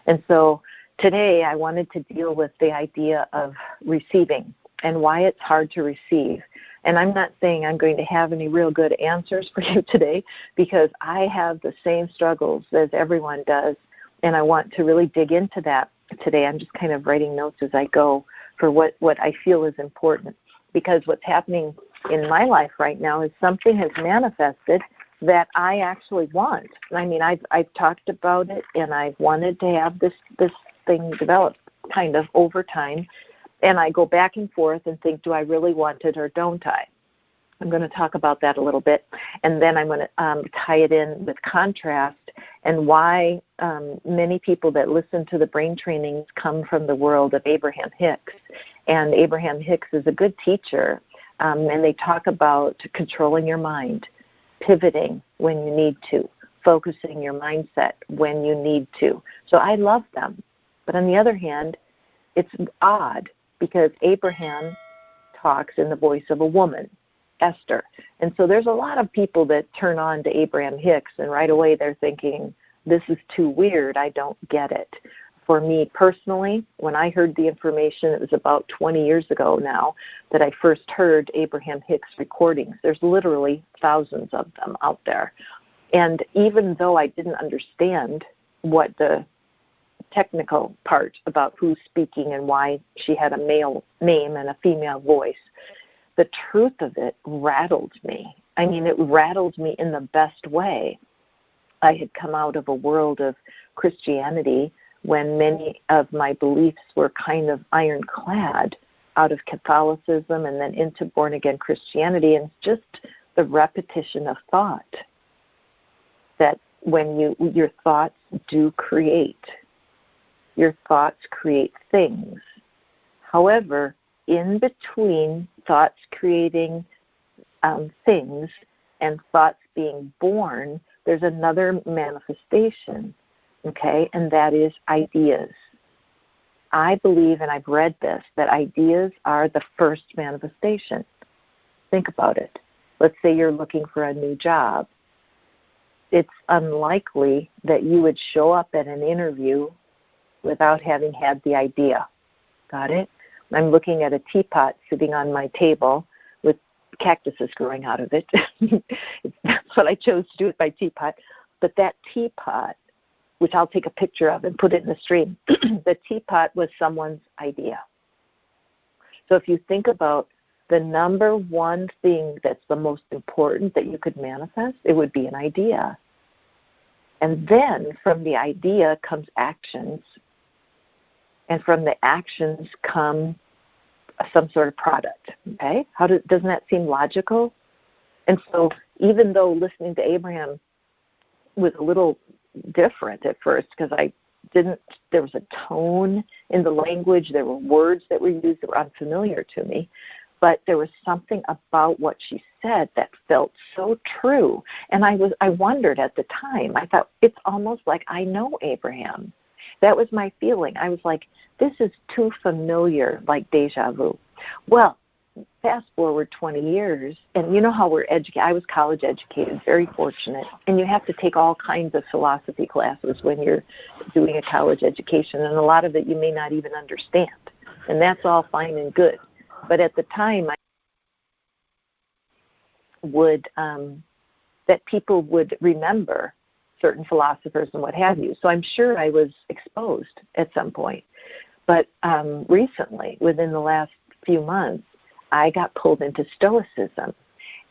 And so today I wanted to deal with the idea of receiving and why it's hard to receive. And I'm not saying I'm going to have any real good answers for you today, because I have the same struggles as everyone does, and I want to really dig into that today. I'm just kind of writing notes as I go for what I feel is important, because what's happening in my life right now is something has manifested that I actually want. I mean, I've talked about it, and I've wanted to have this thing develop kind of over time, and I go back and forth and think, do I really want it or don't I? I'm going to talk about that a little bit, and then I'm going to tie it in with contrast and why many people that listen to the brain trainings come from the world of Abraham Hicks. And Abraham Hicks is a good teacher, and they talk about controlling your mind, pivoting when you need to, focusing your mindset when you need to. So I love them. But on the other hand, it's odd because Abraham talks in the voice of a woman, Esther. And so there's a lot of people that turn on to Abraham Hicks, and right away they're thinking, this is too weird, I don't get it. For me personally, when I heard the information, it was about 20 years ago now that I first heard Abraham Hicks recordings. There's literally thousands of them out there. And even though I didn't understand what the technical part about who's speaking and why she had a male name and a female voice, the truth of it rattled me. I mean, it rattled me in the best way. I had come out of a world of Christianity when many of my beliefs were kind of ironclad out of Catholicism and then into born-again Christianity, and just the repetition of thought that when your thoughts do create. Your thoughts create things. However, in between thoughts creating things and thoughts being born, there's another manifestation, okay, and that is ideas. I believe, and I've read this, that ideas are the first manifestation. Think about it. Let's say you're looking for a new job. It's unlikely that you would show up at an interview without having had the idea. Got it? I'm looking at a teapot sitting on my table with cactuses growing out of it. That's what I chose to do with my teapot. But that teapot, which I'll take a picture of and put it in the stream, the teapot was someone's idea. So if you think about the number one thing that's the most important that you could manifest, it would be an idea. And then from the idea comes actions. And from the actions come some sort of product, okay? Doesn't that seem logical? And so even though listening to Abraham was a little different at first, because there was a tone in the language, there were words that were used that were unfamiliar to me, but there was something about what she said that felt so true. And I wondered at the time, I thought, it's almost like I know Abraham. That was my feeling. I was like, this is too familiar, like deja vu. Well, fast forward 20 years, and you know how we're educated. I was college educated, very fortunate, and you have to take all kinds of philosophy classes when you're doing a college education, and a lot of it you may not even understand, and that's all fine and good. But at the time, I would that people would remember certain philosophers and what have you. So I'm sure I was exposed at some point. But recently, within the last few months, I got pulled into Stoicism.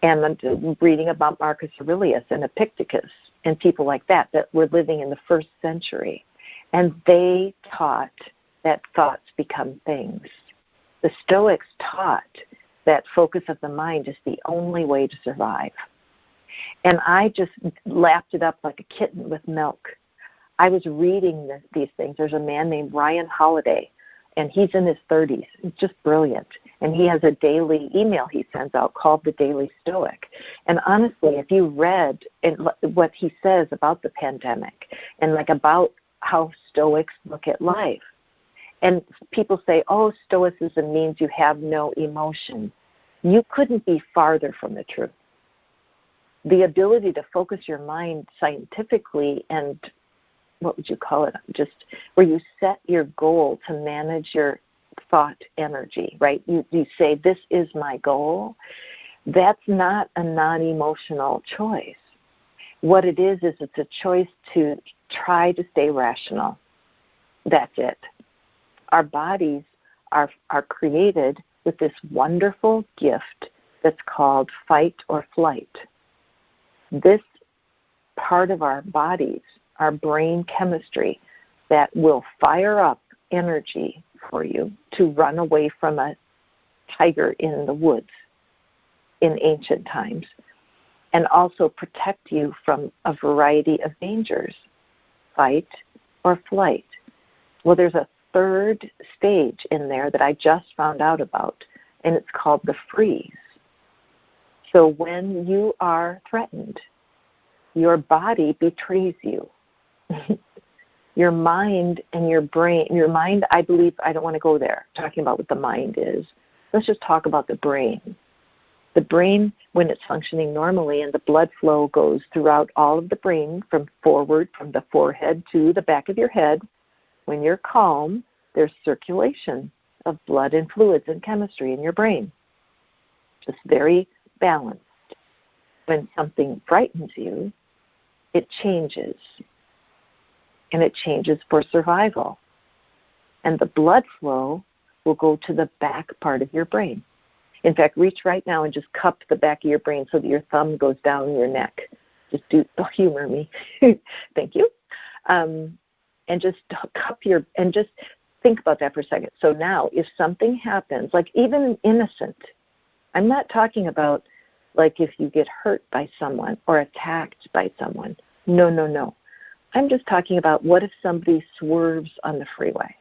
And I'm reading about Marcus Aurelius and Epictetus and people like that were living in the 1st century. And they taught that thoughts become things. The Stoics taught that focus of the mind is the only way to survive. And I just lapped it up like a kitten with milk. I was reading these things. There's a man named Ryan Holiday, and he's in his 30s. He's just brilliant. And he has a daily email he sends out called The Daily Stoic. And honestly, if you read what he says about the pandemic and like about how Stoics look at life, and people say, oh, Stoicism means you have no emotion. You couldn't be farther from the truth. The ability to focus your mind scientifically and what would you call it? Just where you set your goal to manage your thought energy, right? You say, this is my goal. That's not a non-emotional choice. What it is it's a choice to try to stay rational. That's it. Our bodies are created with this wonderful gift that's called fight or flight. This part of our bodies, our brain chemistry, that will fire up energy for you to run away from a tiger in the woods in ancient times, and also protect you from a variety of dangers, fight or flight. Well, there's a third stage in there that I just found out about, and it's called the freeze. So when you are threatened, your body betrays you. Your mind and your brain, your mind, I believe, I don't want to go there, talking about what the mind is. Let's just talk about the brain. The brain, when it's functioning normally and the blood flow goes throughout all of the brain from forward, from the forehead to the back of your head, when you're calm, there's circulation of blood and fluids and chemistry in your brain. Just very balanced. When something frightens you, it changes. And it changes for survival. And the blood flow will go to the back part of your brain. In fact, reach right now and just cup the back of your brain so that your thumb goes down your neck. Just humor me. Thank you. And just cup and just think about that for a second. So now, if something happens, like even innocent, I'm not talking about like if you get hurt by someone or attacked by someone. No. I'm just talking about what if somebody swerves on the freeway.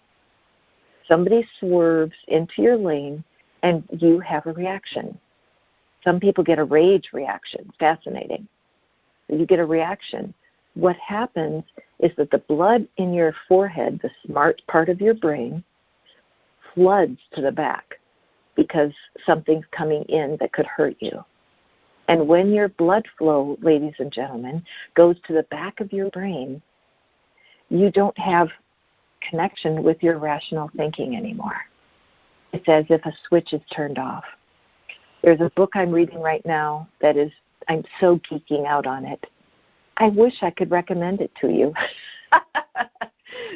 Somebody swerves into your lane and you have a reaction. Some people get a rage reaction. Fascinating. So you get a reaction. What happens is that the blood in your forehead, the smart part of your brain, floods to the back because something's coming in that could hurt you. And when your blood flow, ladies and gentlemen, goes to the back of your brain, you don't have connection with your rational thinking anymore. It's as if a switch is turned off. There's a book I'm reading right now that is, I'm so geeking out on it. I wish I could recommend it to you.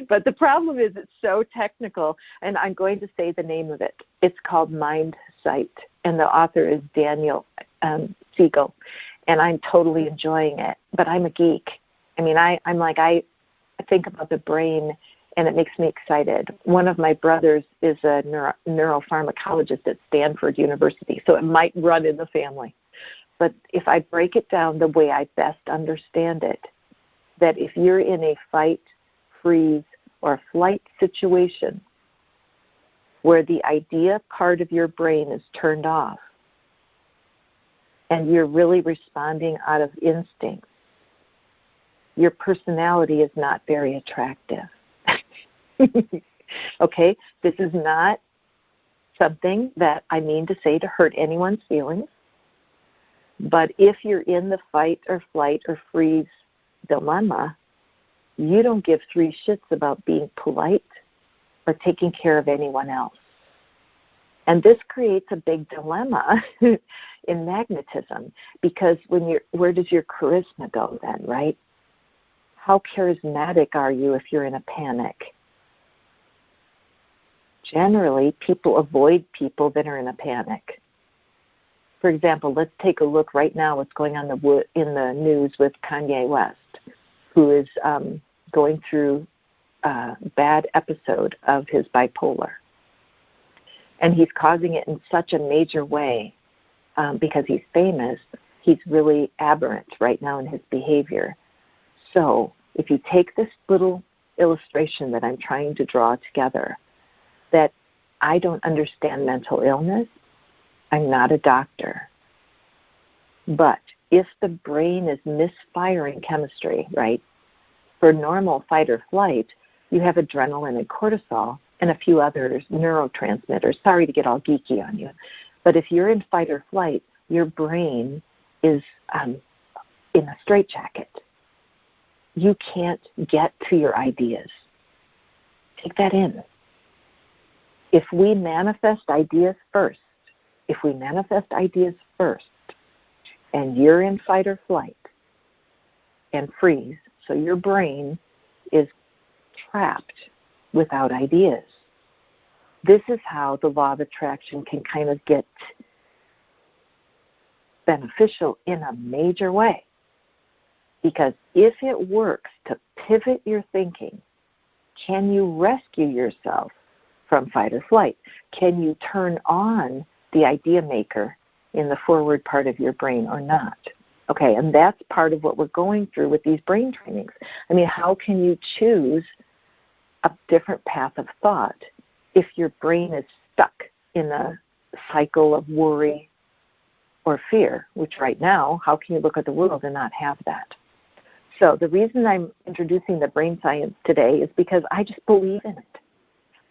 But the problem is it's so technical, and I'm going to say the name of it. It's called Mind Sight, and the author is Daniel Siegel, and I'm totally enjoying it. But I'm a geek. I mean, I think about the brain, and it makes me excited. One of my brothers is a neuropharmacologist at Stanford University, so it might run in the family. But if I break it down the way I best understand it, that if you're in a fight, freeze, or flight situation where the idea part of your brain is turned off and you're really responding out of instinct, your personality is not very attractive. Okay? This is not something that I mean to say to hurt anyone's feelings. But if you're in the fight or flight or freeze dilemma, you don't give three shits about being polite or taking care of anyone else. And this creates a big dilemma in magnetism, because where does your charisma go then, right? How charismatic are you if you're in a panic? Generally, people avoid people that are in a panic. For example, let's take a look right now what's going on in the news with Kanye West, who is going through a bad episode of his bipolar. And he's causing it in such a major way because he's famous. He's really aberrant right now in his behavior. So if you take this little illustration that I'm trying to draw together, that I don't understand mental illness, I'm not a doctor. But if the brain is misfiring chemistry, right, for normal fight or flight, you have adrenaline and cortisol and a few other neurotransmitters. Sorry to get all geeky on you. But if you're in fight or flight, your brain is in a straitjacket. you can't get to your ideas. Take that in. If we manifest ideas first, and you're in fight or flight and freeze, so your brain is trapped without ideas. This is how the law of attraction can kind of get beneficial in a major way. Because if it works to pivot your thinking, can you rescue yourself from fight or flight? Can you turn on the idea maker in the forward part of your brain or not? Okay, and that's part of what we're going through with these brain trainings. I mean, how can you choose a different path of thought if your brain is stuck in a cycle of worry or fear, which right now, how can you look at the world and not have that? So the reason I'm introducing the brain science today is because I just believe in it.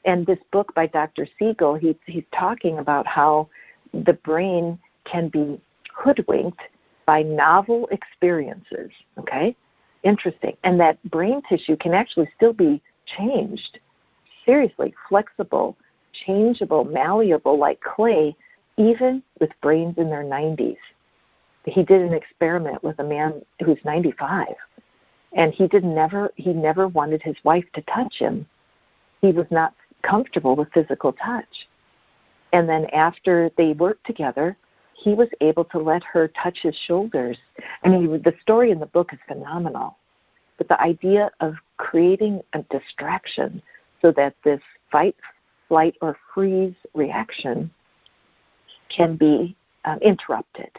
And this book by Dr. Siegel, he's talking about how the brain can be hoodwinked by novel experiences, okay? Interesting. And that brain tissue can actually still be changed, seriously, flexible, changeable, malleable like clay, even with brains in their 90s. He did an experiment with a man who's 95, and he never wanted his wife to touch him. He was not comfortable with physical touch. And then after they worked together, he was able to let her touch his shoulders. I mean, the story in the book is phenomenal. But the idea of creating a distraction so that this fight, flight, or freeze reaction can be interrupted.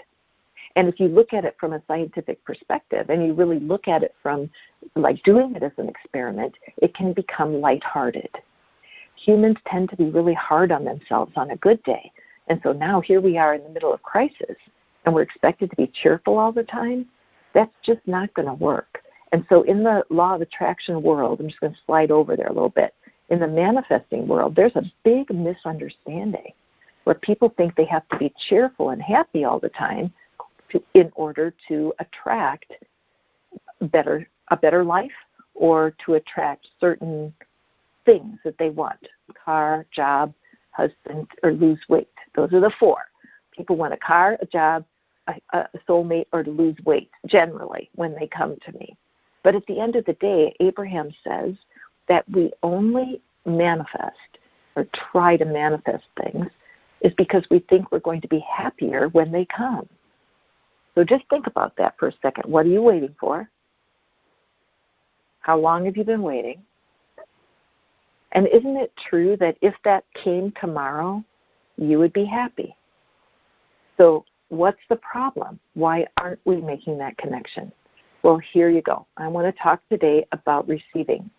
And if you look at it from a scientific perspective and you really look at it from like doing it as an experiment, it can become lighthearted. Humans tend to be really hard on themselves on a good day. And so now here we are in the middle of crisis and we're expected to be cheerful all the time. That's just not going to work. And so in the law of attraction world, I'm just going to slide over there a little bit. In the manifesting world, there's a big misunderstanding where people think they have to be cheerful and happy all the time in order to attract a better life or to attract certain things that they want: car, job, husband, or lose weight. Those are the four. People want a car, a job, a soulmate, or to lose weight, generally, when they come to me. But at the end of the day, Abraham says that we only manifest or try to manifest things is because we think we're going to be happier when they come. So just think about that for a second. What are you waiting for? How long have you been waiting? And isn't it true that if that came tomorrow, you would be happy? So what's the problem? Why aren't we making that connection? Well, here you go. I want to talk today about receiving,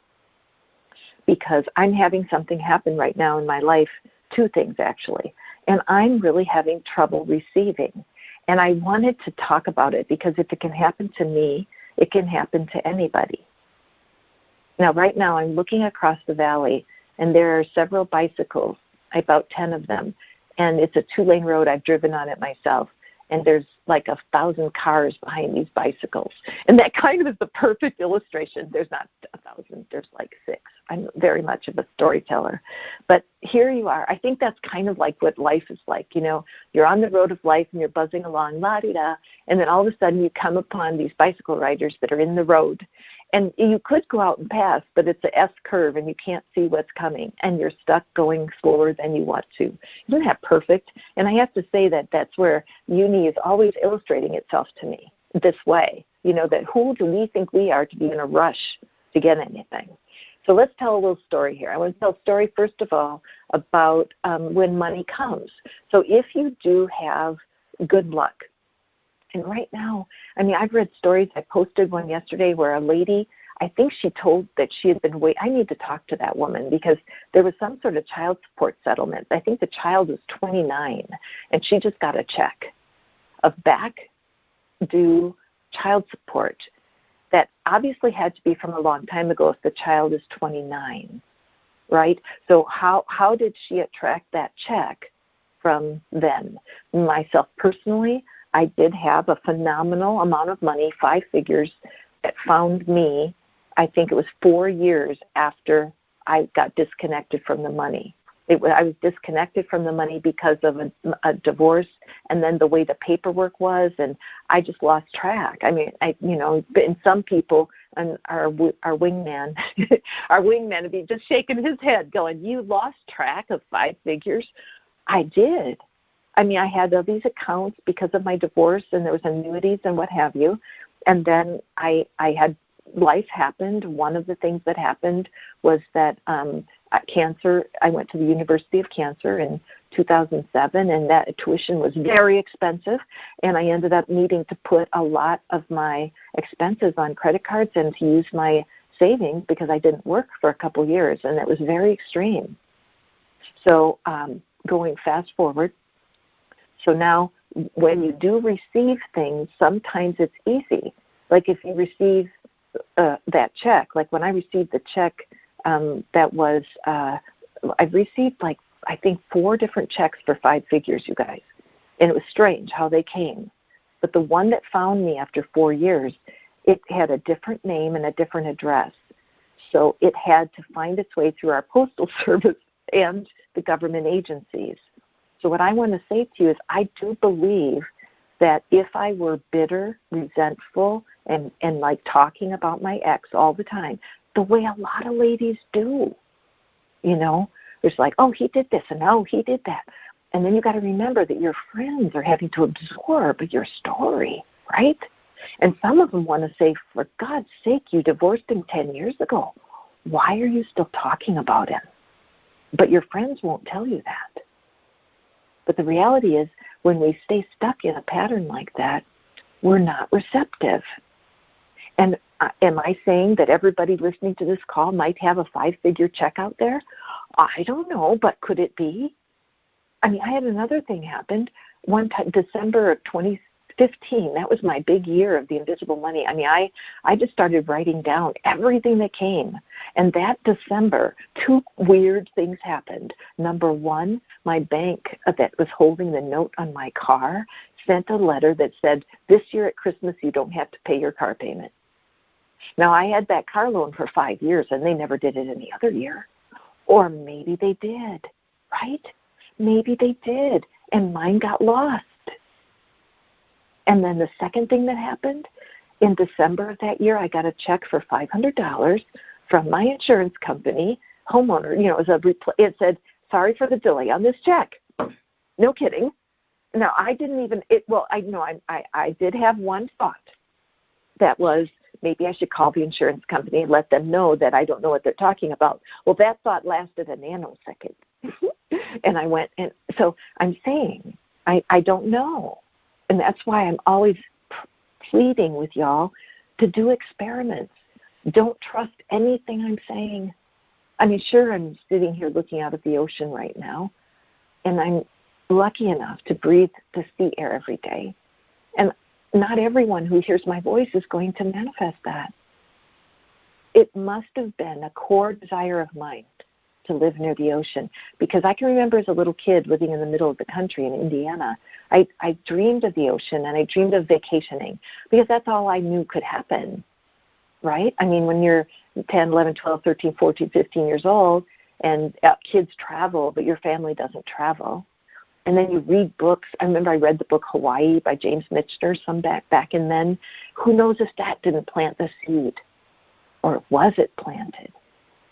because I'm having something happen right now in my life, two things actually, and I'm really having trouble receiving. And I wanted to talk about it because if it can happen to me, it can happen to anybody. Now, right now, I'm looking across the valley, and there are several bicycles, about 10 of them, and it's a 2-lane road. I've driven on it myself, and there's like 1,000 cars behind these bicycles. And that kind of is the perfect illustration. There's not 1,000, there's like 6. I'm very much of a storyteller. But here you are. I think that's kind of like what life is like. You know, you're on the road of life and you're buzzing along, la-di-da, and then all of a sudden you come upon these bicycle riders that are in the road. And you could go out and pass, but it's an S curve and you can't see what's coming, and you're stuck going slower than you want to. Isn't that perfect? And I have to say that that's where uni is always illustrating itself to me this way. You know, that who do we think we are to be in a rush to get anything? So let's tell a little story here. I want to tell a story, first of all, about when money comes. So if you do have good luck, and right now, I mean, I've read stories. I posted one yesterday where a lady, I think she told that she had been waiting. I need to talk to that woman because there was some sort of child support settlement. I think the child was 29, and she just got a check of back due child support that obviously had to be from a long time ago if the child is 29, right? So how did she attract that check from then? Myself personally, I did have a phenomenal amount of money, 5 figures, that found me, I think it was 4 years after I got disconnected from the money. I was disconnected from the money because of a divorce, and then the way the paperwork was, and I just lost track. I mean, and some people, and our wingman, our wingman would be just shaking his head, going, "You lost track of 5 figures?" I did. I mean, I had all these accounts because of my divorce, and there was annuities and what have you, and then I had life happened. One of the things that happened was that cancer. I went to the University of Cancer in 2007, and that tuition was very expensive, and I ended up needing to put a lot of my expenses on credit cards and to use my savings because I didn't work for a couple years, and it was very extreme. So going fast forward, so now when you do receive things, sometimes it's easy. Like if you receive that check, like when I received the check that was, I've received like, I think 4 different checks for 5 figures, you guys. And it was strange how they came. But the one that found me after 4 years, it had a different name and a different address. So it had to find its way through our postal service and the government agencies. So what I want to say to you is I do believe that if I were bitter, resentful, and like talking about my ex all the time, the way a lot of ladies do, there's like, oh, he did this, and oh, he did that. And then you got to remember that your friends are having to absorb your story, right? And some of them want to say, for God's sake, you divorced him 10 years ago. Why are you still talking about him? But your friends won't tell you that. But the reality is, when we stay stuck in a pattern like that, we're not receptive. And am I saying that everybody listening to this call might have a 5-figure check out there? I don't know, but could it be? I mean, I had another thing happen. One time, December of 2015, that was my big year of the invisible money. I mean, I just started writing down everything that came. And that December, 2 weird things happened. Number one, my bank that was holding the note on my car sent a letter that said, this year at Christmas, you don't have to pay your car payment. Now, I had that car loan for 5 years, and they never did it any other year. Or maybe they did, right? Maybe they did, and mine got lost. And then the second thing that happened, in December of that year, I got a check for $500 from my insurance company, homeowner. It said, sorry for the delay on this check. No kidding. Now, I didn't even, I did have one thought. That was, maybe I should call the insurance company and let them know that I don't know what they're talking about. Well, that thought lasted a nanosecond. And I went, and so I'm saying, I don't know. And that's why I'm always pleading with y'all to do experiments. Don't trust anything I'm saying. I mean, sure, I'm sitting here looking out at the ocean right now, and I'm lucky enough to breathe the sea air every day. And not everyone who hears my voice is going to manifest that. It must have been a core desire of mine to live near the ocean, because I can remember as a little kid living in the middle of the country in Indiana, I dreamed of the ocean and I dreamed of vacationing because that's all I knew could happen, right? I mean, when you're 10, 11, 12, 13, 14, 15 years old and kids travel, but your family doesn't travel. And then you read books. I remember I read the book Hawaii by James Michener some back and then. Who knows if that didn't plant the seed? Or was it planted?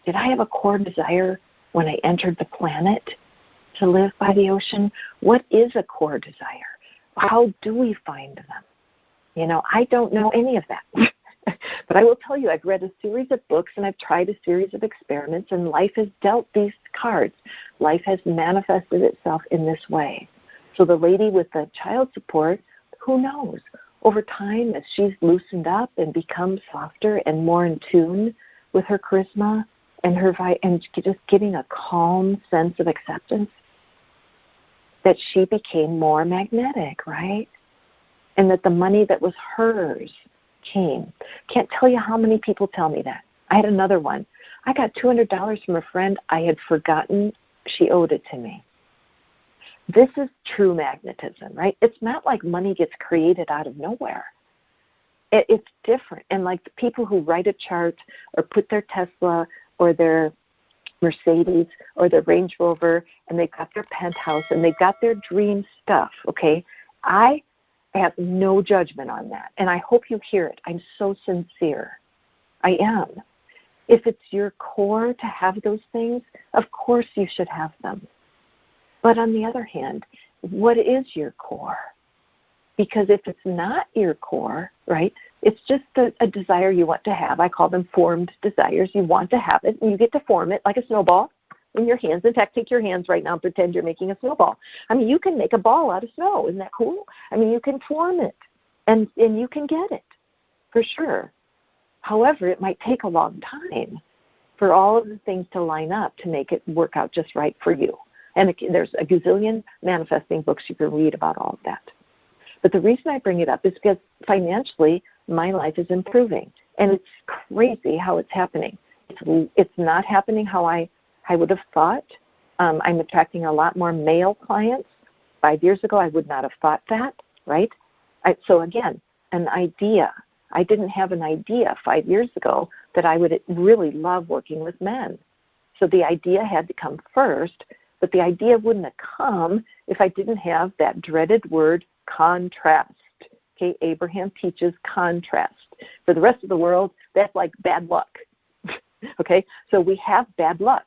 Did I have a core desire when I entered the planet to live by the ocean? What is a core desire? How do we find them? I don't know any of that. But I will tell you, I've read a series of books and I've tried a series of experiments, and life has dealt these cards. Life has manifested itself in this way. So the lady with the child support, who knows? Over time, as she's loosened up and become softer and more in tune with her charisma and just getting a calm sense of acceptance, that she became more magnetic, right? And that the money that was hers came. Can't tell you how many people tell me that. I had another one. I got $200 from a friend. I had forgotten she owed it to me. This is true magnetism, right? It's not like money gets created out of nowhere. It's different. And like the people who write a chart or put their Tesla or their Mercedes or their Range Rover, and they've got their penthouse and they've got their dream stuff, okay? I have no judgment on that, and I hope you hear it. I'm so sincere. I am. If it's your core to have those things, of course you should have them. But on the other hand, what is your core? Because if it's not your core, right, it's just a desire you want to have. I call them formed desires. You want to have it, and you get to form it like a snowball in your hands. In fact, take your hands right now and pretend you're making a snowball. I mean, you can make a ball out of snow. Isn't that cool? I mean, you can form it, and you can get it, for sure. However, it might take a long time for all of the things to line up to make it work out just right for you. And there's a gazillion manifesting books you can read about all of that. But the reason I bring it up is because financially, my life is improving. And it's crazy how it's happening. It's not happening how I would have thought. I'm attracting a lot more male clients. 5 years ago, I would not have thought that, right? So again, an idea. I didn't have an idea 5 years ago that I would really love working with men. So the idea had to come first, but the idea wouldn't have come if I didn't have that dreaded word, contrast. Okay, Abraham teaches contrast. For the rest of the world, that's like bad luck. Okay, so we have bad luck.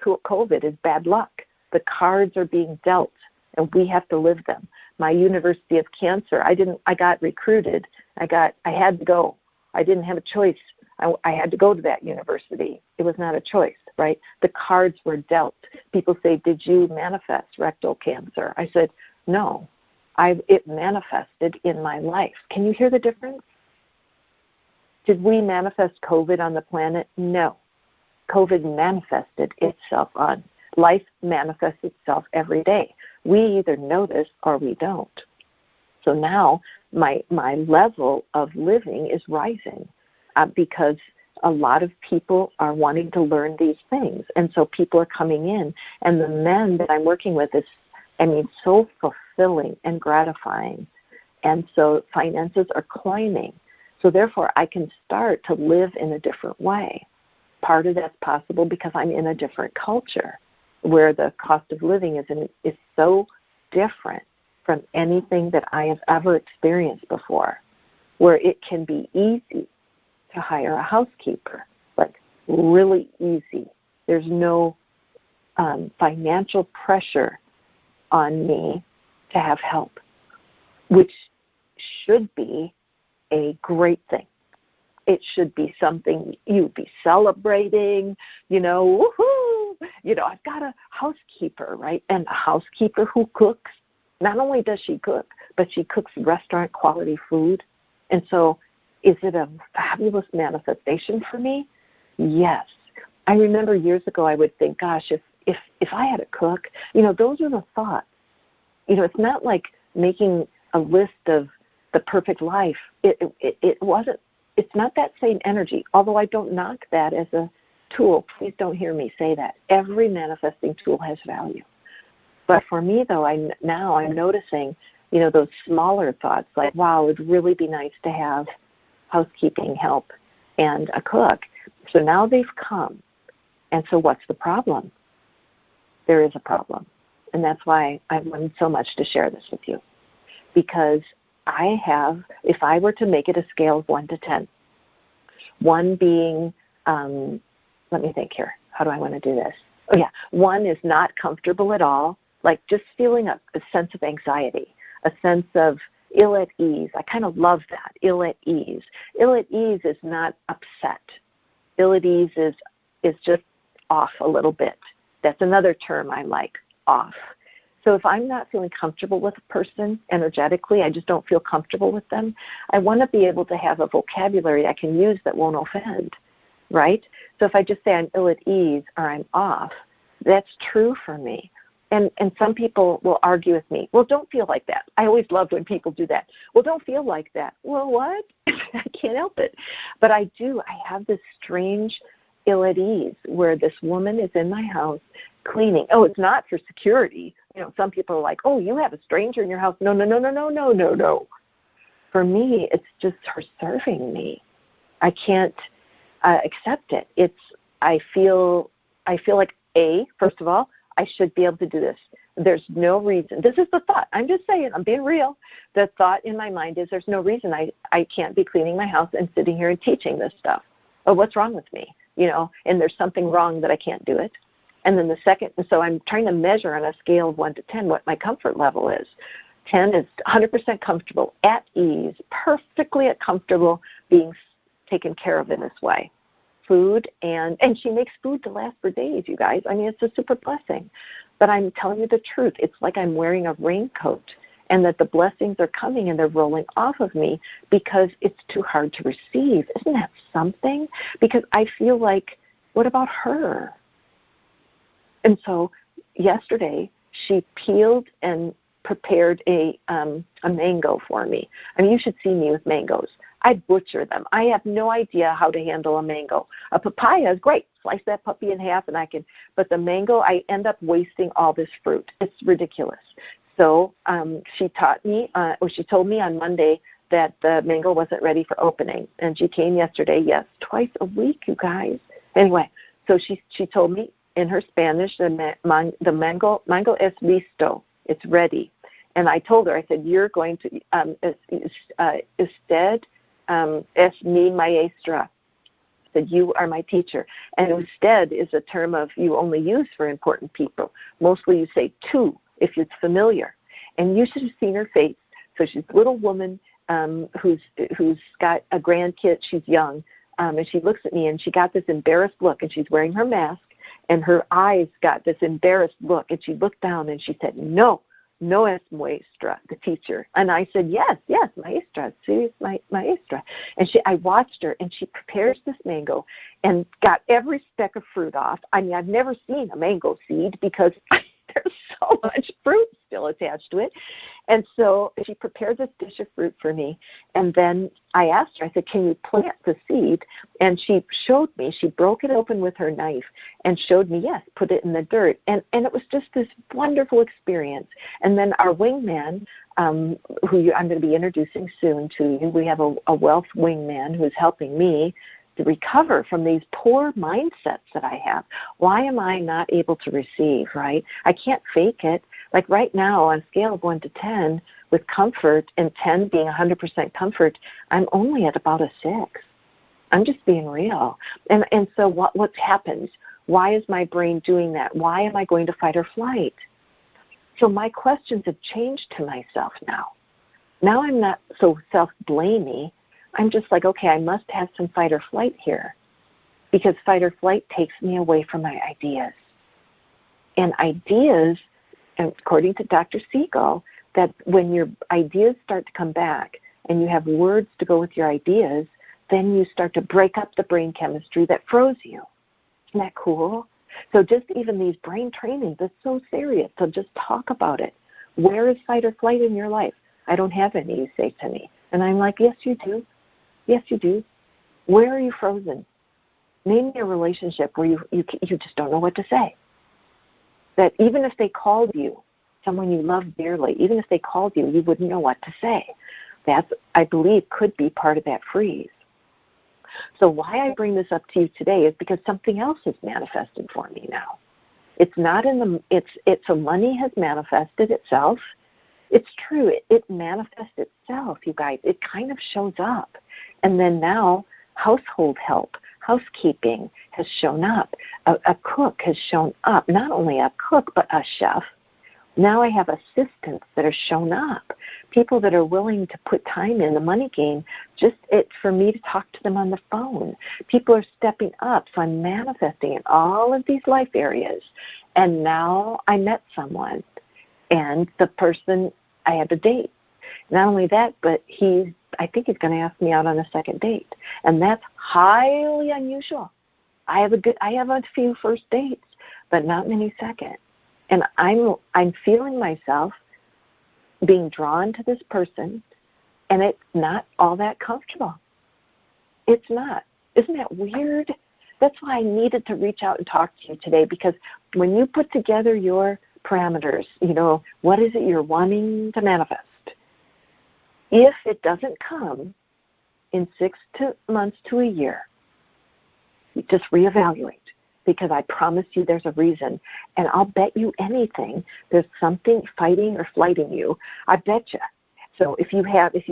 COVID is bad luck. The cards are being dealt, and we have to live them. My University of Cancer, I got recruited. I had to go. I didn't have a choice. I had to go to that university. It was not a choice, right? The cards were dealt. People say, did you manifest rectal cancer? I said, no. It manifested in my life. Can you hear the difference? Did we manifest COVID on the planet? No. COVID manifested itself on. Life manifests itself every day. We either know this or we don't. So now my level of living is rising because a lot of people are wanting to learn these things. And so people are coming in. And the men that I'm working with is, so fulfilling and gratifying. And so finances are climbing. So therefore, I can start to live in a different way. Part of that's possible because I'm in a different culture where the cost of living is so different from anything that I have ever experienced before, where it can be easy to hire a housekeeper, like really easy. There's no financial pressure on me to have help, which should be a great thing. It should be something you'd be celebrating, woohoo! I've got a housekeeper, right? And a housekeeper who cooks, not only does she cook, but she cooks restaurant quality food. And so is it a fabulous manifestation for me? Yes. I remember years ago I would think, gosh, if I had a cook, those are the thoughts. It's not like making a list of the perfect life. It wasn't. It's not that same energy, although I don't knock that as a tool. Please don't hear me say that. Every manifesting tool has value. But for me, though, I'm noticing, those smaller thoughts like, wow, it would really be nice to have housekeeping help and a cook. So now they've come. And so what's the problem? There is a problem. And that's why I wanted so much to share this with you. Because I have, if I were to make it a scale of 1 to 10, 1 being, let me think here. How do I want to do this? Oh, yeah. 1 is not comfortable at all, like just feeling a sense of anxiety, a sense of ill at ease. I kind of love that, ill at ease. Ill at ease is not upset. Ill at ease is just off a little bit. That's another term I like, off. So if I'm not feeling comfortable with a person energetically, I just don't feel comfortable with them, I want to be able to have a vocabulary I can use that won't offend, right? So if I just say I'm ill at ease or I'm off, that's true for me. And some people will argue with me, well, don't feel like that. I always loved when people do that. Well, don't feel like that. Well, what? I can't help it. But I do. I have this strange ill at ease where this woman is in my house cleaning. Oh, it's not for security. Some people are like, oh, you have a stranger in your house. No. for me, it's just her serving me. I can't accept it. I feel like, first of all, I should be able to do this. There's no reason. This is the thought. I'm just saying, I'm being real. The thought in my mind is there's no reason I can't be cleaning my house and sitting here and teaching this stuff. Oh, what's wrong with me? And there's something wrong that I can't do it. And then the second, so I'm trying to measure on a scale of 1 to 10 what my comfort level is. 10 is 100% comfortable, at ease, perfectly comfortable being taken care of in this way. Food, and she makes food to last for days, you guys. I mean, it's a super blessing. But I'm telling you the truth. It's like I'm wearing a raincoat, and that the blessings are coming and they're rolling off of me because it's too hard to receive. Isn't that something? Because I feel like, what about her? And so yesterday, she peeled and prepared a mango for me. I mean, you should see me with mangoes. I butcher them. I have no idea how to handle a mango. A papaya is great. Slice that puppy in half and but the mango, I end up wasting all this fruit. It's ridiculous. So she told me on Monday that the mango wasn't ready for opening. And she came yesterday, yes, twice a week, you guys. Anyway, so she told me in her Spanish, the mango es listo. It's ready. And I told her, I said, you're going to, usted es mi maestra. I said, you are my teacher. And usted is a term of you only use for important people. Mostly you say tú if it's familiar. And you should have seen her face. So she's a little woman who's got a grandkid. She's young. And she looks at me and she got this embarrassed look, and she's wearing her mask, and her eyes got this embarrassed look, and she looked down and she said, no es maestra, the teacher. And I said, yes, maestra, sí, maestra. And I watched her, and she prepares this mango and got every speck of fruit off. I mean, I've never seen a mango seed because there's so much fruit still attached to it. And so she prepared this dish of fruit for me. And then I asked her, I said, can you plant the seed? And she showed me. She broke it open with her knife and showed me, yes, put it in the dirt. And it was just this wonderful experience. And then our wingman, who I'm going to be introducing soon to you, we have a wealth wingman who's helping me to recover from these poor mindsets that I have. Why am I not able to receive, right? I can't fake it. Like right now, on a scale of 1 to 10, with comfort, and 10 being 100% comfort, I'm only at about a 6. I'm just being real. And so what's happened? Why is my brain doing that? Why am I going to fight or flight? So my questions have changed to myself now. Now I'm not so self-blamey. I'm just like, okay, I must have some fight or flight here, because fight or flight takes me away from my ideas. And ideas, according to Dr. Siegel, that when your ideas start to come back and you have words to go with your ideas, then you start to break up the brain chemistry that froze you. Isn't that cool? So just even these brain trainings, it's so serious. So just talk about it. Where is fight or flight in your life? I don't have any, you say to me. And I'm like, yes, you do. Yes, you do. Where are you frozen? Name your relationship where you just don't know what to say. That even if they called you, someone you love dearly, even if they called you, you wouldn't know what to say. That, I believe, could be part of that freeze. So why I bring this up to you today is because something else has manifested for me now. It's not so money has manifested itself. It's true. It manifests itself, you guys. It kind of shows up. And then now household help, housekeeping has shown up. A cook has shown up. Not only a cook, but a chef. Now I have assistants that are shown up. People that are willing to put time in the money game, for me to talk to them on the phone. People are stepping up. So I'm manifesting in all of these life areas. And now I met someone. And the person, I had a date. Not only that, but I think he's going to ask me out on a second date. And that's highly unusual. I have a few first dates, but not many second. And I'm feeling myself being drawn to this person, and it's not all that comfortable. It's not. Isn't that weird? That's why I needed to reach out and talk to you today, because when you put together your parameters, what is it you're wanting to manifest? If it doesn't come in 6 months to a year, just reevaluate, because I promise you there's a reason. And I'll bet you anything there's something fighting or flighting you. I bet you. So if you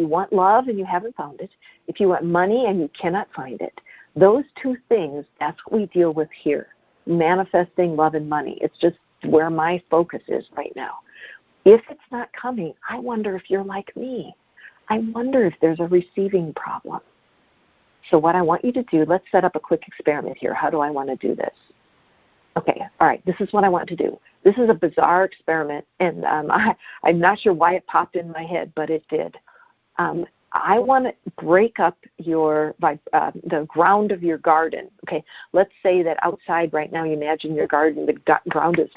want love and you haven't found it, if you want money and you cannot find it, those two things, that's what we deal with here. Manifesting love and money. It's just where my focus is right now. If it's not coming, I wonder if you're like me. I wonder if there's a receiving problem. So what I want you to do, let's set up a quick experiment here. How do I want to do this? Okay, all right, this is what I want to do. This is a bizarre experiment, and I'm not sure why it popped in my head, but it did. I want to break up the ground of your garden. Okay, let's say that outside right now, you imagine your garden, the ground is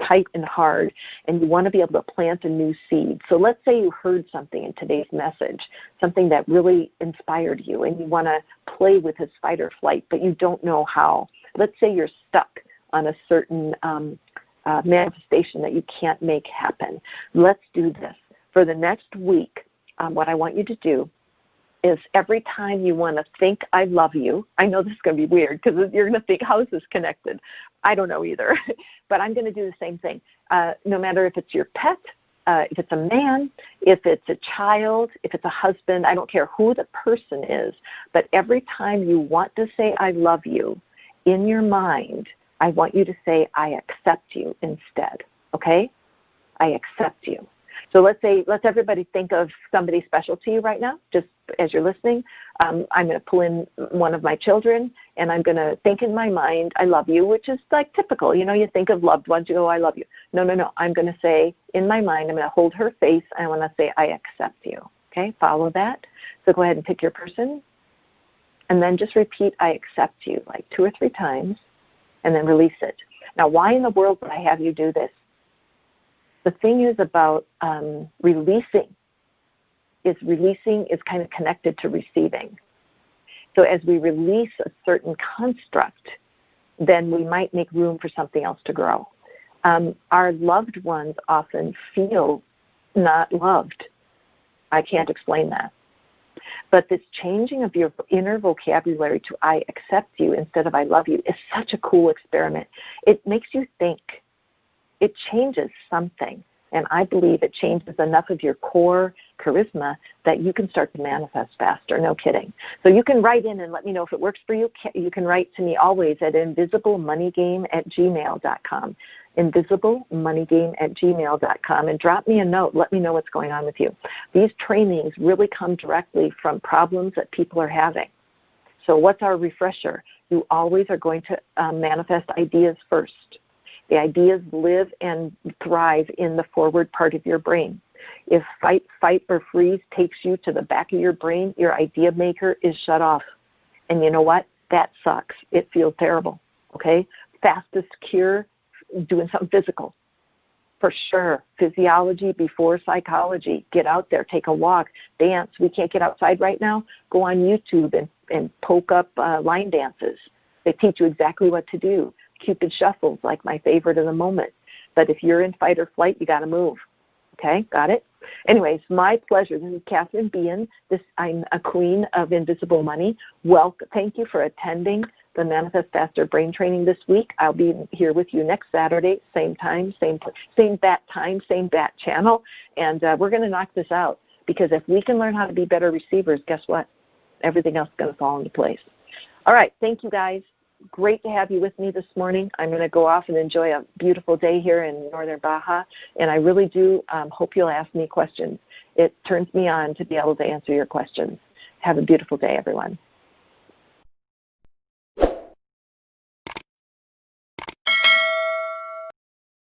tight and hard, and you want to be able to plant a new seed. So let's say you heard something in today's message, something that really inspired you, and you want to play with his fight or flight, but you don't know how. Let's say you're stuck on a certain manifestation that you can't make happen. Let's do this. For the next week, what I want you to do is every time you want to think I love you, I know this is going to be weird because you're going to think, how is this connected? I don't know either, but I'm going to do the same thing. No matter if it's your pet, if it's a man, if it's a child, if it's a husband, I don't care who the person is, but every time you want to say I love you, in your mind, I want you to say I accept you instead, okay? I accept you. So let's everybody think of somebody special to you right now, just as you're listening. I'm going to pull in one of my children, and I'm going to think in my mind, I love you, which is like typical. You know, you think of loved ones, you go, I love you. No. I'm going to say in my mind, I'm going to hold her face, and I want to say, I accept you. Okay, follow that. So go ahead and pick your person, and then just repeat, I accept you, like 2 or 3 times, and then release it. Now, why in the world would I have you do this? The thing is about releasing is kind of connected to receiving. So as we release a certain construct, then we might make room for something else to grow. Our loved ones often feel not loved. I can't explain that. But this changing of your inner vocabulary to I accept you instead of I love you is such a cool experiment. It makes you think. It changes something, and I believe it changes enough of your core charisma that you can start to manifest faster, no kidding. So you can write in and let me know if it works for you. You can write to me always at invisiblemoneygame@gmail.com, invisiblemoneygame@gmail.com, and drop me a note. Let me know what's going on with you. These trainings really come directly from problems that people are having. So what's our refresher? You always are going to manifest ideas first. The ideas live and thrive in the forward part of your brain. If fight, or freeze takes you to the back of your brain, your idea maker is shut off. And you know what? That sucks. It feels terrible, okay? Fastest cure, doing something physical. For sure. Physiology before psychology. Get out there. Take a walk. Dance. We can't get outside right now. Go on YouTube and poke up line dances. They teach you exactly what to do. Cupid shuffles, like my favorite of the moment. But if you're in fight or flight, you got to move. Okay, got it? Anyways, my pleasure. This is Catherine Bean. I'm a queen of Invisible Money. Thank you for attending the Manifest Faster Brain Training this week. I'll be here with you next Saturday, same time, same bat time, same bat channel. And we're going to knock this out, because if we can learn how to be better receivers, guess what? Everything else is going to fall into place. All right, thank you guys. Great to have you with me this morning. I'm going to go off and enjoy a beautiful day here in northern Baja, and I really do hope you'll ask me questions. It turns me on to be able to answer your questions. Have a beautiful day, everyone.